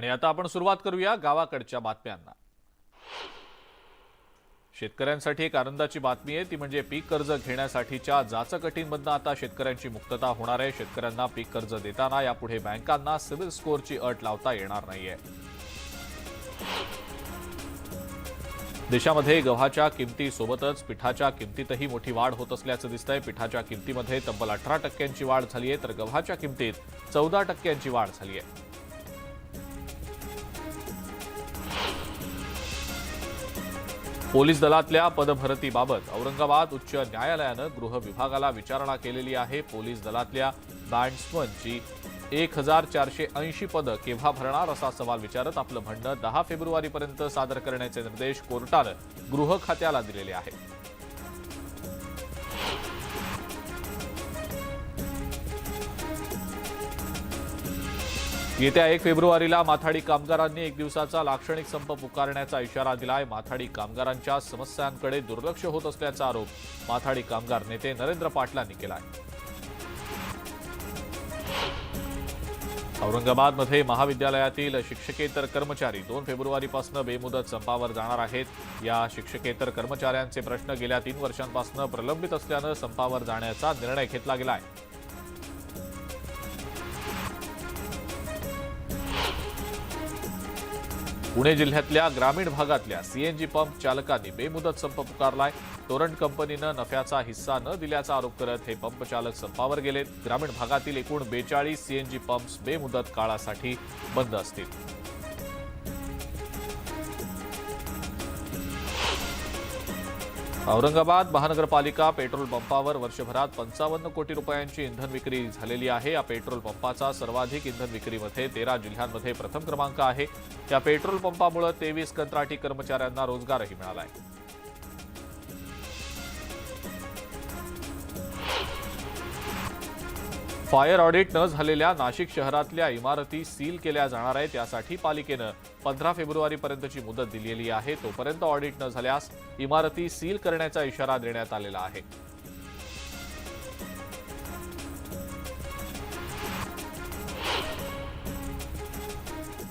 आणि आता आपण सुरुवात करूया गावाकडच्या बातम्यांना। शेतकऱ्यांसाठी एक आनंदाची बातमी आहे, ती म्हणजे पीक कर्ज घेण्यासाठीच्या जाचकटींमधून आता शेतकऱ्यांची मुक्तता होणार आहे। शेतकऱ्यांना पीक कर्ज देताना यापुढे बँकांना सिबिल स्कोअरची अट लावता येणार नाहीये। देशामध्ये गव्हाच्या किमतीसोबतच पिठाच्या किमतीतही मोठी वाढ होत असल्याचं दिसतंय। पिठाच्या किमतीमध्ये तब्बल 18% वाढ झाली आहे, तर गव्हाच्या किमतीत 14% वाढ झाली आहे। पोलीस दलातल्या पदभरतीबाबत औरंगाबाद उच्च न्यायालयानं गृह विभागाला विचारणा केलेली आहे। पोलीस दलातल्या बँड्समनची 1480 पदं केव्हा भरणार असा सवाल विचारत आपलं म्हणणं 10 फेब्रुवारीपर्यंत सादर करण्याचे निर्देश कोर्टानं गृह खात्याला दिलेले आहेत। येत्या 1 फेब्रुवारीला माथाडी कामगारांनी एक दिवसाचा लाक्षणिक संप पुकारण्याचा इशारा दिलाय। माथाडी कामगारांच्या समस्यांकडे दुर्लक्ष होत असल्याचा आरोप माथाडी कामगार नेते नरेंद्र पाटलांनी केलाय। औरंगाबादमध्ये महाविद्यालयातील शिक्षकेतर कर्मचारी 2 फेब्रुवारीपासून बेमुदत संपावर जाणार आहेत। या शिक्षकेतर कर्मचाऱ्यांचे प्रश्न गेल्या 3 वर्षांपासून प्रलंबित असल्यानं संपावर जाण्याचा निर्णय घेतला गेलाय। पुणे जिल्ह्यातल्या ग्रामीण भागातल्या सीएनजी पंप चालकांनी बेमुदत संप पुकारलाय। टोरंट कंपनीनं नफ्याचा हिस्सा न दिल्याचा आरोप करत हे पंप चालक संपावर गेलेत। ग्रामीण भागातील एकूण 42 सीएनजी पंप्स बेमुदत काळासाठी बंद असतील। औरंगाबाद महानगरपालिका पेट्रोल पंपावर वर्षभरात 55 कोटी रुपयांची इंधन विक्री झालेली आहे। या पेट्रोल पंपाचा सर्वाधिक इंधन विक्रीमध्ये 13 जिल्ह्यांमध्ये प्रथम क्रमांक आहे। या पेट्रोल पंपामुळे 23 कंत्राटी कर्मचाऱ्यांना रोजगारही मिळाला आहे। फायर ऑडिट न झालेल्या नाशिक शहरातल्या इमारती सील केल्या जाणार आहेत। यासाठी पालिकेनं 15 फेब्रुवारीपर्यंतची मुदत दिलेली आहे। तोपर्यंत ऑडिट न झाल्यास इमारती सील करण्याचा इशारा देण्यात आलेला आहे।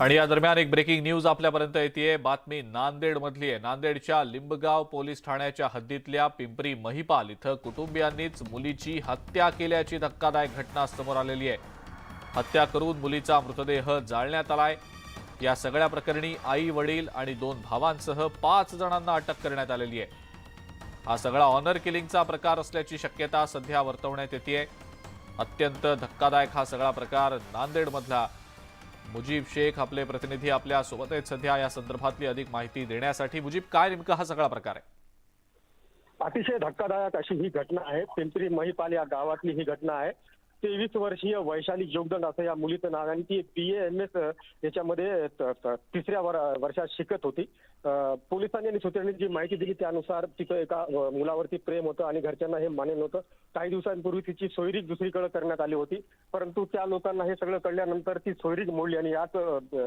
आणि या दरम्यान एक ब्रेकिंग न्यूज आपल्यापर्यंत येतेय। बातमी नांदेडमधली आहे। नांदेडच्या लिंबगाव पोलीस ठाण्याच्या हद्दीतल्या पिंपरी महिपाल इथं कुटुंबियांनीच मुलीची हत्या केल्याची धक्कादायक घटना समोर आलेली आहे। हत्या करून मुलीचा मृतदेह जाळण्यात आलाय। या सगळ्या प्रकरणी आई वडील आणि 2 भावांसह 5 जणांना अटक करण्यात आलेली आहे। हा सगळा ऑनर किलिंगचा प्रकार असल्याची शक्यता सध्या वर्तवण्यात येते। अत्यंत धक्कादायक हा सगळा प्रकार नांदेडमधला मुजीब शेख आपले प्रतिनिधी आपल्या सोबत आहेत सध्या। या संदर्भातली अधिक माहिती देण्यासाठी मुजीब, काय नेमका हा सगळा प्रकार आहे? अतिशय धक्कादायक अशी ही घटना आहे। पिंपरी महिपाल या गावातली ही घटना आहे। 23 वर्षीय वैशाली जोगदंड असं या मुलीचं नाव आणि ती BA-MS याच्यामध्ये 3ऱ्या वर्षात शिकत होती। पोलिसांनी आणि सूत्रांनी जी माहिती दिली त्यानुसार तिचं एका मुलावरती प्रेम होतं आणि घरच्यांना हे मान्य नव्हतं। काही दिवसांपूर्वी तिची सोयरीक दुसरीकडे करण्यात आली होती, परंतु त्या लोकांना हे सगळं कळल्यानंतर ती सोयरीक मोडली आणि याच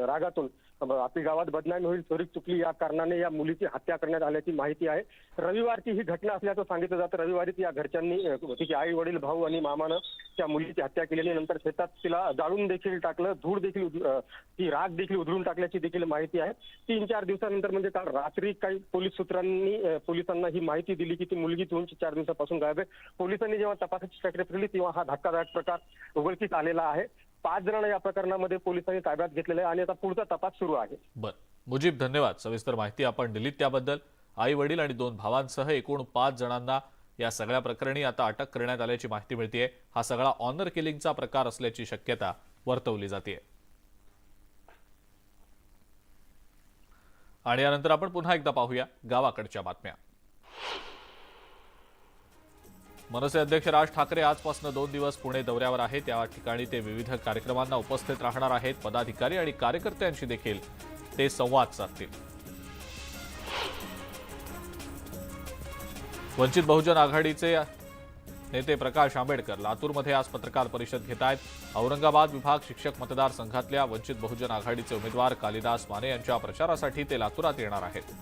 रागातून आपली गावात बदनामी होईल, सोयरीक चुकली या कारणाने या मुलीची हत्या करण्यात आल्याची माहिती आहे। रविवारची ही घटना असल्याचं सांगितलं जातं। रविवारी या घरच्यांनी, तिचे आई वडील, भाऊ आणि मामानं त्या मुलीची हत्या केलेली, नंतर शेतात तिला जाळून देखील टाकलं, धूळ देखील ती राग देखील उधळून टाकल्याची देखील माहिती आहे। 3-4 दिवसानंतर म्हणजे काल रात्री काही पोलीस सूत्रांनी पोलिसांना ही माहिती दिली की ती मुलगी 2-4 दिवसापासून गायब आहे। पोलिसांनी जेव्हा तपासाची प्रक्रिया केली तेव्हा हा धक्कादायक प्रकार उघडकीस आलेला आहे। 5 जणांना या प्रकरणामध्ये पोलिसांनी ताब्यात घेतलेलं आहे आणि आता पुढचा तपास सुरू आहे। बरं मुजीब, धन्यवाद सविस्तर माहिती आपण दिलीत त्याबद्दल। आई वडील आणि 2 भावांसह एकूण 5 जणांना या सगळ्या प्रकरणी आता अटक करण्यात आल्याची माहिती मिळतेय। हा सगळा ऑनर किलिंगचा प्रकार असल्याची शक्यता वर्तवली जाते। आणि यानंतर आपण पुन्हा एकदा पाहूया गावाकडच्या बातम्या। मनसे अध्यक्ष राज ठाकरे आजपासून 2 दिवस पुणे दौऱ्यावर आहेत। त्या ठिकाणी ते विविध कार्यक्रमांना उपस्थित राहणार आहेत। पदाधिकारी आणि कार्यकर्त्यांशी देखील ते संवाद साधतील। वंचित बहुजन आघाडीचे नेते प्रकाश आंबेडकर लातूरमध्ये आज पत्रकार परिषद घेत आहेत। औरंगाबाद विभाग शिक्षक मतदारसंघातल्या वंचित बहुजन आघाडीचे उमेदवार कालिदास माने यांच्या प्रचारासाठी ते लातूरात येणार आहेत।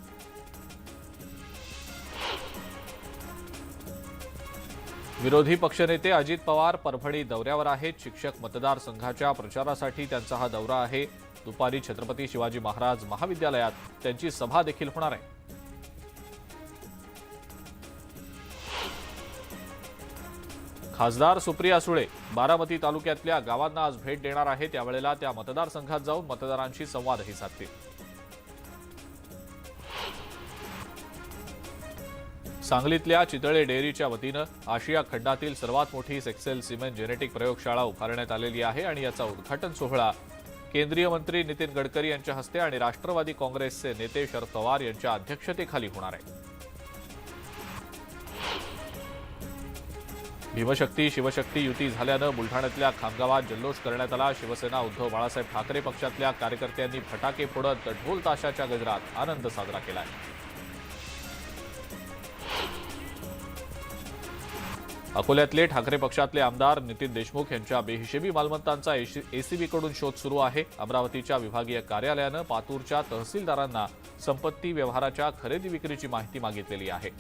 विरोधी पक्षनेते अजित पवार परभणी दौऱ्यावर आहेत। शिक्षक मतदारसंघाच्या प्रचारासाठी त्यांचा हा दौरा आहे। दुपारी छत्रपती शिवाजी महाराज महाविद्यालयात त्यांची सभा देखील होणार आहे. खासदार सुप्रिया सुळे बारामती तालुक्यातल्या गावांना आज भेट देणार आहेत. त्यावेळेला त्या मतदारसंघात जाऊन मतदारांशी संवादही साधतील. सांगलीतल्या चितळे डेअरीच्या वतीनं आशिया खंडातील सर्वात मोठी सेक्सेल सिमेंट जेनेटिक प्रयोगशाळा उभारण्यात आलेली आहे आणि याचा उद्घाटन सोहळा केंद्रीय मंत्री नितीन गडकरी यांच्या हस्ते आणि राष्ट्रवादी काँग्रेसचे नेते शरद पवार यांच्या अध्यक्षतेखाली होणार आहे. भीमशक्ती शिवशक्ती युती झाल्यानं बुलढाण्यातल्या खामगावात जल्लोष करण्यात आला. शिवसेना उद्धव बाळासाहेब ठाकरे पक्षातल्या कार्यकर्त्यांनी फटाके फोडत ढोल ताशाच्या गजरात आनंद साजरा केलाय. अकोल्यातले ठाकरे पक्षातले आमदार नितीन देशमुख यांच्या बेहिशेबी मालमत्तांचा एसीबीकडून शोध सुरू आहे. अमरावतीच्या विभागीय कार्यालयानं पातूरच्या तहसीलदारांना संपत्ती व्यवहाराच्या खरेदी विक्रीची माहिती मागितलेली आहे.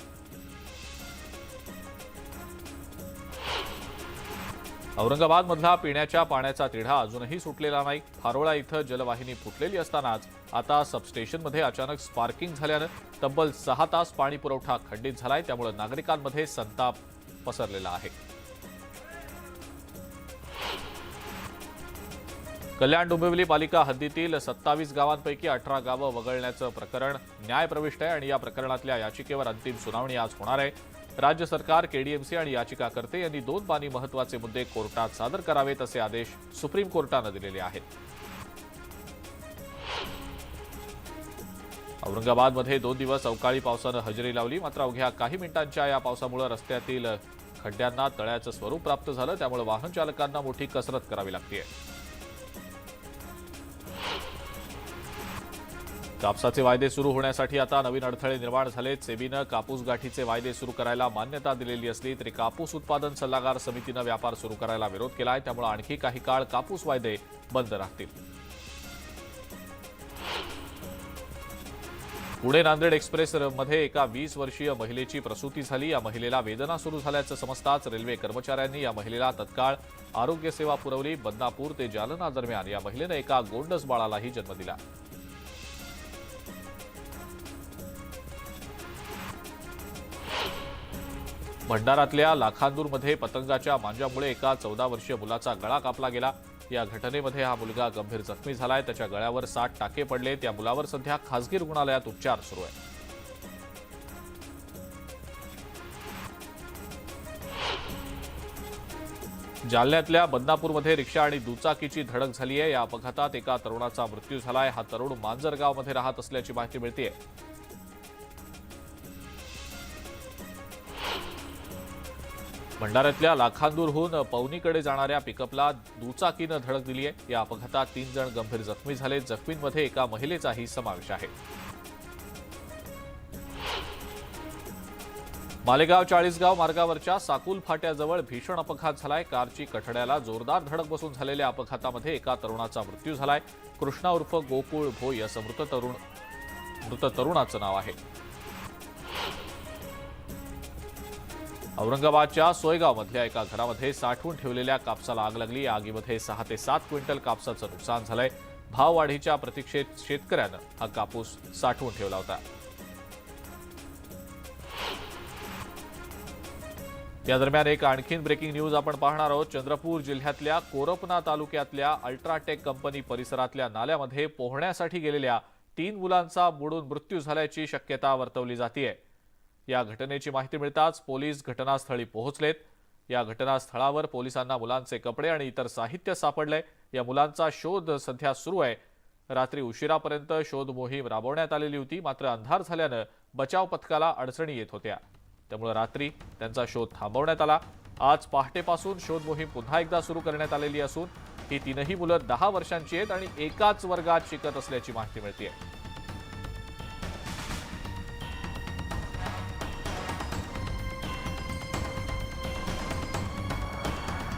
औरंगाबादमधला पिण्याच्या पाण्याचा तिढा अजूनही सुटलेला नाही. फारोळा इथं जलवाहिनी फुटलेली असतानाच आता सबस्टेशनमध्ये अचानक स्पार्किंग झाल्यानं तब्बल 6 तास पाणी पुरवठा खंडित झालाय. त्यामुळे नागरिकांमध्ये संताप पसरलेला आहे. कल्याण डोंबिवली पालिका हद्दीतील 27 गावांपैकी 18 गावं वगळण्याचं प्रकरण न्यायप्रविष्ट आहे आणि या प्रकरणातल्या याचिकेवर अंतिम सुनावणी आज होणार आहे. राज्य सरकार, केडीएमसी आणि याचिकाकर्ते यांनी 2 पानी महत्त्वाचे मुद्दे कोर्टात सादर करावेत असे आदेश सुप्रीम कोर्टानं दिलेले आहेत. औरंगाबादमध्ये 2 दिवस अवकाळी पावसानं हजेरी लावली. मात्र अवघ्या काही मिनिटांच्या या पावसामुळे रस्त्यातील खड्ड्यांना तळ्याचं स्वरूप प्राप्त झालं. त्यामुळे वाहन चालकांना मोठी कसरत करावी लागते. कापसाचे वायदे सुरू होण्यासाठी आता नवीन अडथळे निर्माण झालेत. सेबीनं कापूस गाठीचे वायदे सुरू करायला मान्यता दिलेली असली तरी कापूस उत्पादन सल्लागार समितीनं व्यापार सुरू करायला विरोध केलाय. त्यामुळे आणखी काही काळ कापूस वायदे बंद राहतील. पुणे नांदेड एक्सप्रेसमध्ये एका 20 वर्षीय महिलेची प्रसूती झाली. या महिलेला वेदना सुरू झाल्याचं समजताच रेल्वे कर्मचाऱ्यांनी या महिलेला तत्काळ आरोग्य सेवा पुरवली. बदनापूर ते जालना दरम्यान या महिलेनं एका गोंडस बाळालाही जन्म दिला. भंडारातल्या लाखांदूरमध्ये पतंगाच्या मांजामुळे एका 14 वर्षीय मुलाचा गळा कापला गेला. या घटनेमध्ये हा मुलगा गंभीर जखमी झालाय. त्याच्या गळ्यावर 60 टाके पडले. त्या मुलावर सध्या खासगी रुग्णालयात उपचार सुरू आहेत. जालन्यातल्या बदनापूरमध्ये रिक्षा आणि दुचाकीची धडक झाली आहे. या अपघातात एका तरुणाचा मृत्यू झालाय. हा तरुण मांजरगावमध्ये राहत असल्याची माहिती मिळतेय. भंडाऱ्यातल्या लाखांदूरहून पवनीकडे जाणाऱ्या पिकअपला दुचाकीनं धडक दिली आहे. या अपघातात 3 जण गंभीर जखमी झाले. जखमींमध्ये एका महिलेचाही समावेश आहे. मालेगाव चाळीसगाव मार्गावरच्या साकुल फाट्याजवळ भीषण अपघात झालाय. कारची कठड्याला जोरदार धडक बसून झालेल्या अपघातामध्ये एका तरुणाचा मृत्यू झालाय. कृष्णा उर्फ गोकुळ भोई असं मृत तरुणाचं नाव आहे. औरंगाबादच्या सोयगावमधल्या एका घरामध्ये साठवून ठेवलेल्या कापसाला आग लागली. या आगीमध्ये 6 ते 7 क्विंटल कापसाचं नुकसान झालंय. भाववाढीच्या प्रतीक्षेत शेतकऱ्यानं हा कापूस साठवून ठेवला होता. या दरम्यान एक आणखीन ब्रेकिंग न्यूज आपण पाहणार आहोत. चंद्रपूर जिल्ह्यातल्या कोरपना तालुक्यातल्या अल्ट्राटेक कंपनी परिसरातल्या नाल्यामध्ये पोहण्यासाठी गेलेल्या 3 मुलांचा बुडून मृत्यू झाल्याची शक्यता वर्तवली जातेय. या घटनेची माहिती मिळताच पोलीस घटनास्थळी पोहोचलेत. या घटनास्थळावर पोलिसांना मुलांचे कपडे आणि इतर साहित्य सापडलंय. या मुलांचा शोध सध्या सुरू आहे. रात्री उशिरापर्यंत शोध मोहीम राबवण्यात आलेली होती. मात्र अंधार झाल्यानं बचाव पथकाला अडचणी येत होत्या. त्यामुळे रात्री त्यांचा शोध थांबवण्यात आला. आज पहाटेपासून शोध मोहीम पुन्हा एकदा सुरू करण्यात आलेली असून ही 3ही मुलं 10 वर्षांची आहेत आणि एकाच वर्गात शिकत असल्याची माहिती मिळते.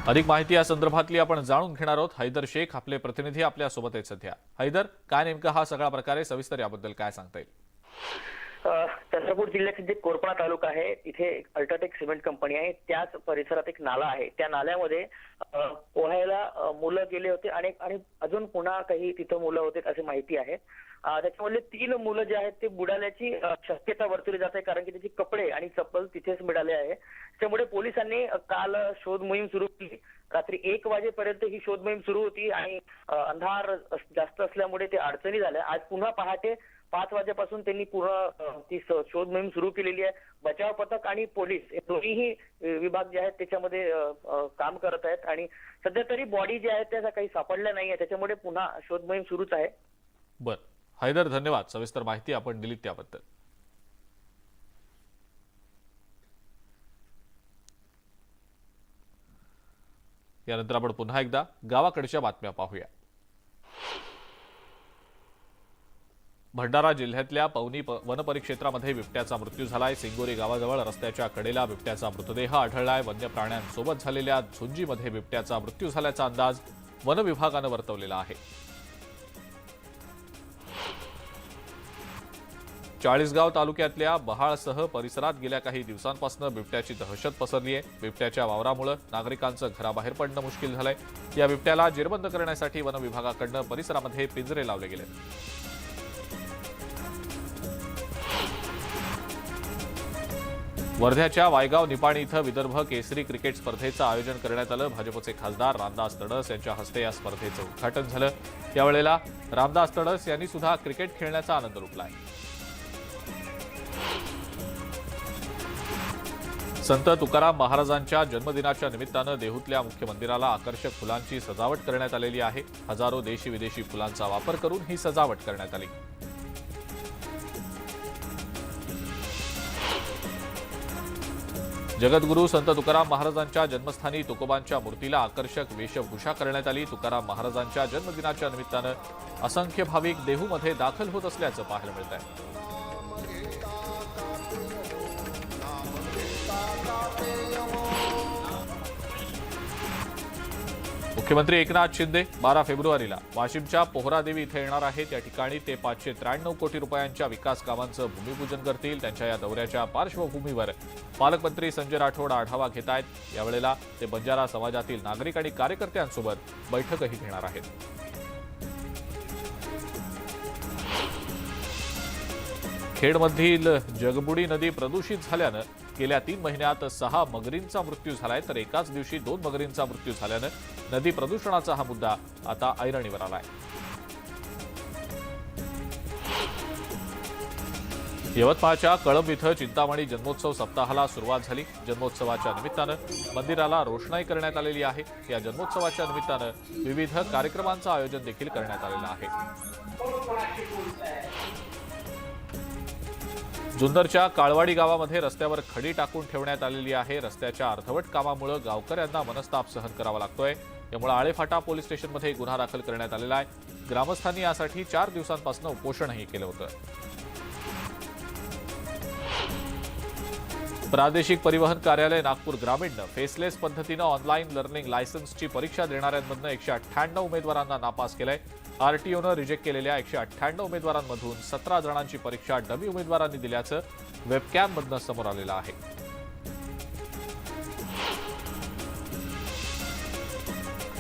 अधिक माहिती या संदर्भातली आपण जाणून घेणार आहोत. हैदर शेख आपले प्रतिनिधी आपल्या सोबत आहेत सध्या. हैदर, काय नेमका हा सगळा प्रकार आहे, सविस्तर याबद्दल काय सांगता येईल? चंद्रपूर जिल्ह्यातील जे कोरपा तालुका आहे तिथे एक अल्ट्राटेक सिमेंट कंपनी आहे. त्याच परिसरात एक नाला आहे. त्या नाल्यामध्ये पोहायला मुलं गेले होते आणि अजून पुन्हा काही तिथं मुलं होते अशी माहिती आहे. त्याच्यामधले 3 मुलं जे आहेत ते बुडाल्याची शक्यता वर्तवली जात आहे, कारण की त्याचे कपडे आणि चप्पल तिथेच मिळाले आहे. त्यामुळे पोलिसांनी काल शोध मोहीम सुरू केली. रात्री 1 वाजेपर्यंत ही शोध मोहीम सुरू होती आणि अंधार जास्त असल्यामुळे ते अडचणी झाल्या. आज पुन्हा पहाटे 5 वाजेपासून त्यांनी पूर्ण ती शोध मोहीम सुरू केलेली आहे. बचाव पथक आणि पोलीस हे दोन्हीही विभाग जे आहेत त्याच्यामध्ये काम करत आहेत आणि सध्या तरी बॉडी जी आहेत त्या काही सापडल्या नाहीये. त्याच्यामुळे पुन्हा शोध मोहीम सुरूच आहे. बर, हैदर, धन्यवाद. सविस्तर माहिती आपण दिलीत त्याबद्दल. यानंतर आपण पुन्हा एकदा गावाकडच्या बातम्या पाहूया. भंडारा जिल्ह्यातल्या पवनी वनपरिक्षेत्रामध्ये बिबट्याचा मृत्यू झालाय. सिंगोरी गावाजवळ रस्त्याच्या कडेला बिबट्याचा मृतदेह आढळलाय. वन्य प्राण्यांसोबत झालेल्या झुंजीमध्ये बिबट्याचा मृत्यू झाल्याचा अंदाज वन विभागानं वर्तवलेला आहे. चाळीसगाव तालुक्यातल्या बहाळसह परिसरात गेल्या काही दिवसांपासून बिबट्याची दहशत पसरली आहे. बिबट्याच्या वावरामुळे नागरिकांचं घराबाहेर पडणं मुश्किल झालंय. या बिबट्याला जेरबंद करण्यासाठी वन विभागाकडून परिसरामध्ये पिंजरे लावले गेले. वर्ध्याच्या वायगाव निपाणी इथं विदर्भ केसरी क्रिकेट स्पर्धेचं आयोजन करण्यात आलं. भाजपचे खासदार रामदास तडस यांच्या हस्ते या स्पर्धेचं उद्घाटन झालं. यावेळेला रामदास तडस यांनी सुद्धा क्रिकेट खेळण्याचा आनंद लुटलाय. संत तुकाराम महाराजांच्या जन्मदिनाच्या निमित्तानं देहूतल्या मुख्य मंदिराला आकर्षक फुलांची सजावट करण्यात आलेली आहे. हजारो देशी विदेशी फुलांचा वापर करून ही सजावट करण्यात आली. जगद्गुरू संत तुकाराम महाराजांच्या जन्मस्थानी तुकोबांच्या मूर्तीला आकर्षक वेशभूषा करण्यात आली. तुकाराम महाराजांच्या जन्मदिनाच्या निमित्तानं असंख्य भाविक देहूमध्ये दाखल होत असल्याचं पाहायला मिळत आहे. मुख्यमंत्री एकनाथ शिंदे 12 फेब्रुवारीला वाशिमच्या पोहरादेवी इथे येणार आहेत. या ठिकाणी ते 593 कोटी रुपयांच्या विकास कामांचं भूमिपूजन करतील. त्यांच्या या दौऱ्याच्या पार्श्वभूमीवर पालकमंत्री संजय राठोड आढावा घेत आहेत. यावेळेला ते बंजारा समाजातील नागरिक आणि कार्यकर्त्यांसोबत बैठकही घेणार आहेत. खेडमधील जगबुडी नदी प्रदूषित झाल्यानं गेल्या 3 महिन्यात 6 मगरींचा मृत्यू झालाय, तर एकाच दिवशी 2 मगरींचा मृत्यू झाल्यानं नदी प्रदूषणाचा हा मुद्दा आता ऐरणीवर आलाय. यवतमाळच्या कळंब इथं चिंतामणी जन्मोत्सव सप्ताहाला सुरुवात झाली. जन्मोत्सवाच्या निमित्तानं मंदिराला रोषणाई करण्यात आलेली आहे. या जन्मोत्सवाच्या निमित्तानं विविध कार्यक्रमांचं आयोजन देखील करण्यात आलेलं आहे. जुन्नरच्या काळवाडी गावामध्ये रस्त्यावर खडी टाकून ठेवण्यात आलेली आहे. रस्त्याच्या अर्धवट कामामुळे गावकऱ्यांना मनस्ताप सहन करावा लागतोय. यामुळे आळेफाटा पोलीस स्टेशनमध्ये गुन्हा दाखल करण्यात आलेला आहे. ग्रामस्थांनी यासाठी 4 दिवसांपासून उपोषणही केलं होतं. प्रादेशिक परिवहन कार्यालय नागपूर ग्रामीणनं फेसलेस पद्धतीनं ऑनलाईन लर्निंग लायसन्सची परीक्षा देणाऱ्यांमधून 198 उमेदवारांना नापास केलंय. आरटीओनं रिजेक्ट केलेल्या 198 उमेदवारांमधून 17 जणांची परीक्षा डमी उमेदवारांनी दिल्याचं वेबकॅममधनं समोर आलेलं आहे.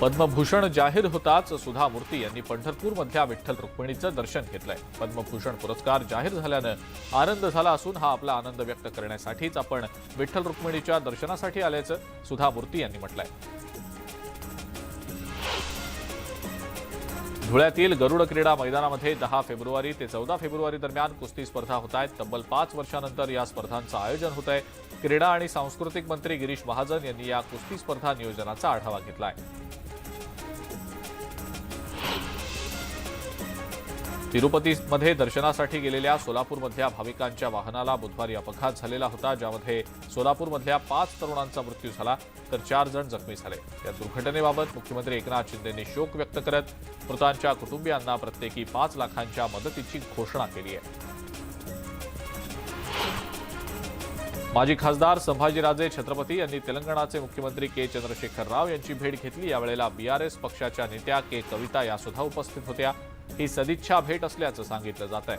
पद्मभूषण जाहीर होताच सुधा मूर्ती यांनी पंढरपूरमधल्या विठ्ठल रुक्मिणीचं दर्शन घेतलंय. पद्मभूषण पुरस्कार जाहीर झाल्यानं आनंद झाला असून हा आपला आनंद व्यक्त करण्यासाठीच आपण विठ्ठल रुक्मिणीच्या दर्शनासाठी आल्याचं सुधा मूर्ती यांनी म्हटलंय. धुळ्यातील गरुड क्रीडा मैदानामध्ये 10 फेब्रुवारी ते 14 फेब्रुवारी दरम्यान कुस्ती स्पर्धा होत आहेत. तब्बल 5 वर्षांनंतर या स्पर्धांचं आयोजन होत आहे. क्रीडा आणि सांस्कृतिक मंत्री गिरीश महाजन यांनी या कुस्ती स्पर्धा नियोजनाचा आढावा घेतलाय. तिरुपतीमध्ये दर्शनासाठी गेलेल्या सोलापूरमधल्या भाविकांच्या वाहनाला बुधवारी अपघात झालेला होता, ज्यामध्ये सोलापूरमधल्या 5 तरुणांचा मृत्यू झाला तर 4 जण जखमी झाले. या दुर्घटनेबाबत मुख्यमंत्री एकनाथ शिंदेंनी शोक व्यक्त करत मृतांच्या कुटुंबियांना प्रत्येकी 5 लाखांच्या मदतीची घोषणा केली आहे. माजी खासदार संभाजीराजे छत्रपती यांनी तेलंगणाचे मुख्यमंत्री के चंद्रशेखर राव यांची भेट घेतली. यावेळेला बीआरएस पक्षाच्या नेत्या के कविता यासुद्धा उपस्थित होत्या. ही सदिच्छा भेट असल्याचं सांगितलं जात आहे.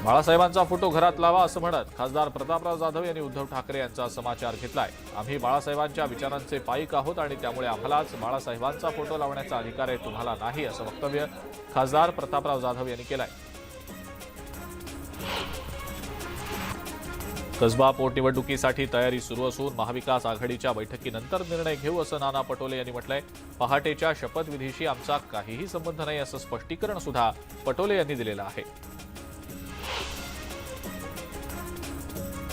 बाळासाहेबांचा फोटो घरात लावा असं म्हणत खासदार प्रतापराव जाधव यांनी उद्धव ठाकरे यांचा समाचार घेतलाय. आम्ही बाळासाहेबांच्या विचारांचे पाईक आहोत आणि त्यामुळे आम्हालाच बाळासाहेबांचा फोटो लावण्याचा अधिकार आहे, तुम्हाला नाही, असं वक्तव्य खासदार प्रतापराव जाधव यांनी केलंय. कसबा पोटनिवडणुकीसाठी तयारी सुरू असून महाविकास आघाडीच्या बैठकीनंतर निर्णय घेऊ असं नाना पटोले यांनी म्हटलंय. पहाटेच्या शपथविधीशी आमचा काहीही संबंध नाही असं स्पष्टीकरण सुद्धा पटोले यांनी दिलेलं आहे.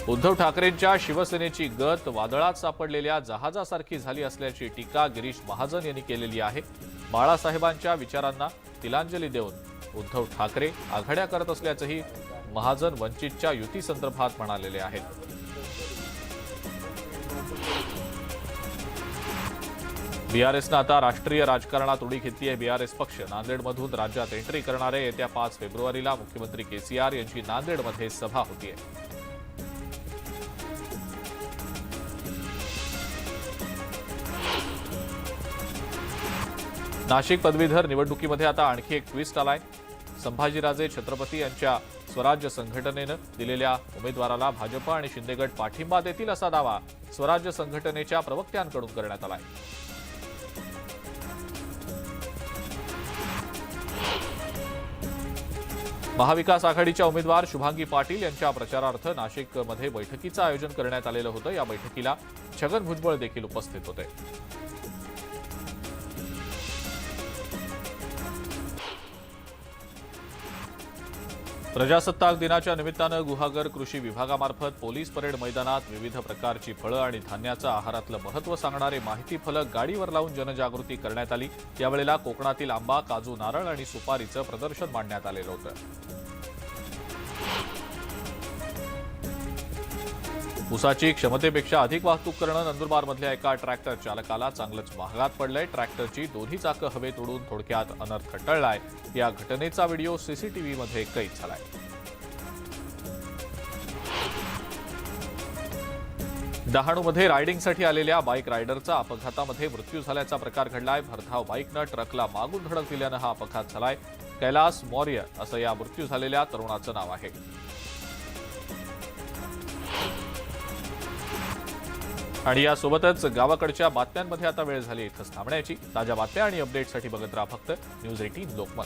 उद्धव ठाकरेंच्या शिवसेनेची गत वादळात सापडलेल्या जहाजासारखी झाली असल्याची टीका गिरीश महाजन यांनी केलेली आहे. बाळासाहेबांच्या विचारांना तिलांजली देऊन उद्धव ठाकरे आघाड्या करत असल्याचंही महाजन वंचितच्या युतीसंदर्भात म्हणालेले आहेत. बीआरएसनं आता राष्ट्रीय राजकारणात उडी घेतली आहे. बीआरएस पक्ष नांदेडमधून राज्यात एंट्री करणार आहे. येत्या 5 फेब्रुवारीला मुख्यमंत्री केसीआर यांची नांदेडमध्ये सभा होतीये. नाशिक पदवीधर निवडणुकीमध्ये आता आणखी एक ट्विस्ट आलाय. संभाजीराजे छत्रपती यांच्या स्वराज्य संघटनेनं दिलेल्या उमेदवाराला भाजप आणि शिंदे गट पाठिंबा देतील असा दावा स्वराज्य संघटनेच्या प्रवक्त्यांकडून करण्यात आलाय. महाविकास आघाडीच्या उमेदवार शुभांगी पाटील यांच्या प्रचारार्थ नाशिकमध्ये बैठकीचं आयोजन करण्यात आलेलं होतं. या बैठकीला छगन भुजबळ देखील उपस्थित होते. प्रजासत्ताक दिनाच्या निमित्तानं गुहागर कृषी विभागामार्फत पोलीस परेड मैदानात विविध प्रकारची फळं आणि धान्याचं आहारातलं महत्त्व सांगणारे माहिती फलक गाडीवर लावून जनजागृती करण्यात आली. यावेळेला कोकणातील आंबा, काजू, नारळ आणि सुपारीचं प्रदर्शन मांडण्यात आलेलं होतं. ऊसाची क्षमतेपेक्षा अधिक वाहतूक करणं नंदुरबारमधल्या एका ट्रॅक्टर चालकाला चांगलंच महागात पडलंय. ट्रॅक्टरची दोन्ही चाकं हवेत उडून थोडक्यात अनर्थ टळलाय. या घटनेचा व्हिडिओ सीसीटीव्हीमध्ये कैद झालाय. डहाणूमध्ये रायडिंगसाठी आलेल्या बाईक रायडरचा अपघातामध्ये मृत्यू झाल्याचा प्रकार घडलाय. भरधाव बाईकनं ट्रकला मागून धडक दिल्यानं हा अपघात झालाय. कैलास मौर्य असं या मृत्यू झालेल्या तरुणाचं नाव आहे. आणि यासोबतच गावाकडच्या बातम्यांमध्ये आता वेळ झाली इथंच थांबण्याची. ताज्या बातम्या आणि अपडेटसाठी बघत राहा फक्त न्यूज 18 लोकमत.